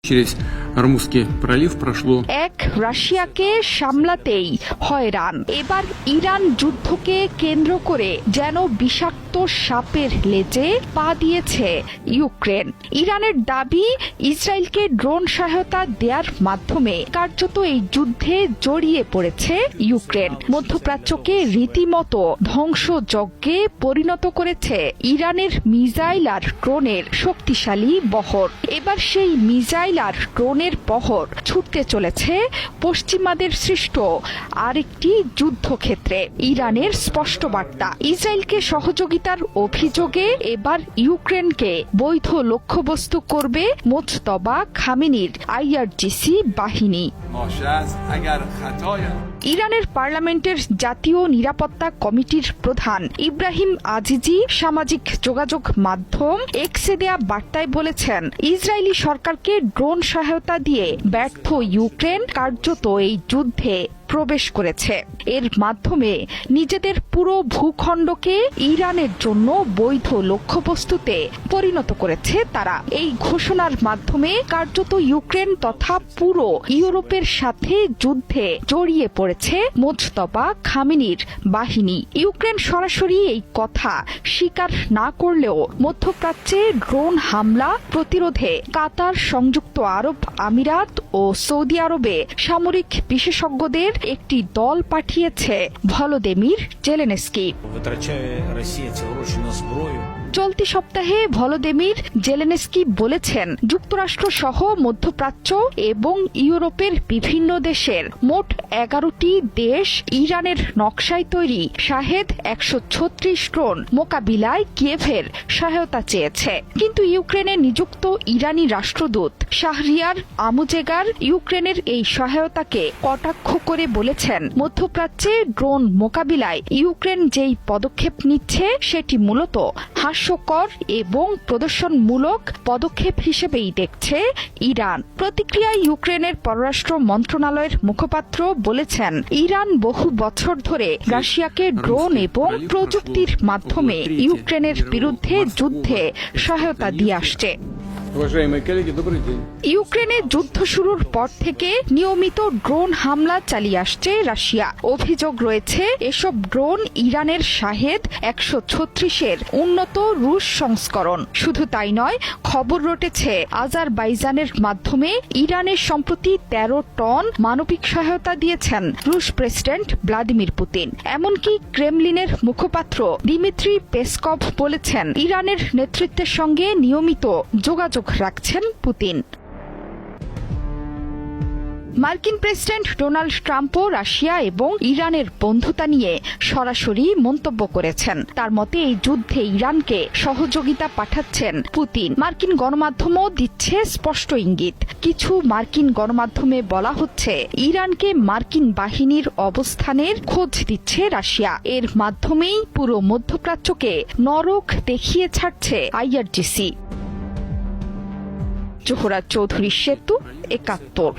Через Ормузский пролив прошло এক রাশিয়াকে সামলাতেই হয়রান। এবার ইরান যুদ্ধকে কেন্দ্র করে যেন বিষাক্ত সাপের লেজে পা দিয়েছে ইউক্রেন। ইরানের দাবি, ইসরায়েলকে ড্রোন সহায়তা দেওয়ার মাধ্যমে কার্যত এই যুদ্ধে জড়িয়ে পড়েছে ইউক্রেন। মধ্যপ্রাচ্যকে রীতিমতো ধ্বংসযজ্ঞে পরিণত করেছে ইরানের মিসাইল আর ড্রোনের শক্তিশালী বহর। এবার সেই মিসাইল আর ড্রোনের বহর ছুটতে চলেছে পশ্চিমাদের সৃষ্ট আরেকটি যুদ্ধক্ষেত্রে। ইরানের স্পষ্ট বার্তা, ইসরায়েলকে সহযোগিতার অভিযোগে এবার ইউক্রেনকে বৈধ লক্ষ্যবস্তু করবে মোজতবা খামেনির আইআরজিসি বাহিনী। ইরানের পার্লামেন্টের জাতীয় নিরাপত্তা কমিটির প্রধান ইব্রাহিম আজিজি সামাজিক যোগাযোগ মাধ্যম এক্সে দেয়া বার্তায় বলেছেন, ইসরায়েলি সরকারকে ড্রোন সহায়তা দিয়ে ব্যর্থ ইউক্রেন কার্যত এই যুদ্ধে প্রবেশ করেছে। এর মাধ্যমে নিজেদের পুরো ভূখণ্ডকে ইরানের জন্য বৈধ লক্ষ্যবস্তুতে পরিণত করেছে তারা। এই ঘোষণার মাধ্যমে কার্যত ইউক্রেন তথা পুরো ইউরোপের সাথে যুদ্ধে জড়িয়ে পড়েছে মোজতবা খামেনির বাহিনী। ইউক্রেন সরাসরি এই কথা স্বীকার না করলেও মধ্যপ্রাচ্যে ড্রোন হামলা প্রতিরোধে কাতার, সংযুক্ত আরব আমিরাত ও সৌদি আরবে সামরিক বিশেষজ্ঞদের একটি দল পাঠিয়েছে ভলোদিমির জেলেনস্কি। চলতি সপ্তাহে ভলোদিমির জেলেনস্কি বলেছেন, যুক্তরাষ্ট্র সহ মধ্যপ্রাচ্য এবং ইউরোপের বিভিন্ন দেশের মোট 11টি দেশ ইরানের নকশায় তৈরি শাহেদ 136 ড্রোন মোকাবিলায় কিয়েভের সহায়তা চেয়েছে। কিন্তু ইউক্রেনে নিযুক্ত ইরানি রাষ্ট্রদূত শাহরিয়ার আমুজেগার ইউক্রেনের এই সহায়তাকে কটাক্ষ করে বলেছেন, মধ্যপ্রাচ্যে ড্রোন মোকাবিলায় ইউক্রেন যেই পদক্ষেপ নিচ্ছে সেটি মূলত হাস্যকর এবং প্রদর্শনমূলক পদক্ষেপ হিসেবেই দেখছে ইরান। প্রতিক্রিয়ায় ইউক্রেনের পররাষ্ট্র মন্ত্রণালয়ের মুখপাত্র বলেছেন, ইরান বহু বছর ধরে রাশিয়াকে ড্রোন এবং প্রযুক্তির মাধ্যমে ইউক্রেনের বিরুদ্ধে যুদ্ধে সহায়তা দিয়ে আসছে। ইউক্রেনে যুদ্ধ শুরুর পর থেকে নিয়মিত ড্রোন হামলা চালিয়ে আসছে রাশিয়া। অভিযোগ রয়েছে, এসব ড্রোন ইরানের শাহেদ 136-এর উন্নত রুশ সংস্করণ। শুধু তাই নয়, খবর রটেছে আজারবাইজানের মাধ্যমে ইরানের সম্প্রতি 13 টন মানবিক সহায়তা দিয়েছেন রুশ প্রেসিডেন্ট ভ্লাদিমির পুতিন। এমনকি ক্রেমলিনের মুখপাত্র দিমিত্রি পেসকভ বলেছেন, ইরানের নেতৃত্বের সঙ্গে নিয়মিত যোগাযোগ রাখছেন পুতিন। মার্কিন প্রেসিডেন্ট ডোনাল্ড ট্রাম্পও রাশিয়া এবং ইরানের বন্ধুতা নিয়ে সরাসরি মন্তব্য করেছেন। তার মতে, এই যুদ্ধে ইরানকে সহযোগিতা পাঠাচ্ছেন পুতিন। মার্কিন গণমাধ্যমও দিচ্ছে স্পষ্ট ইঙ্গিত। কিছু মার্কিন গণমাধ্যমে বলা হচ্ছে, ইরানকে মার্কিন বাহিনীর অবস্থানের খোঁজ দিচ্ছে রাশিয়া। এর মাধ্যমেই পুরো মধ্যপ্রাচ্যকে নরক দেখিয়ে ছাড়ছে আইআরজিসি। জোহরা চৌধুরী সেতু, 71।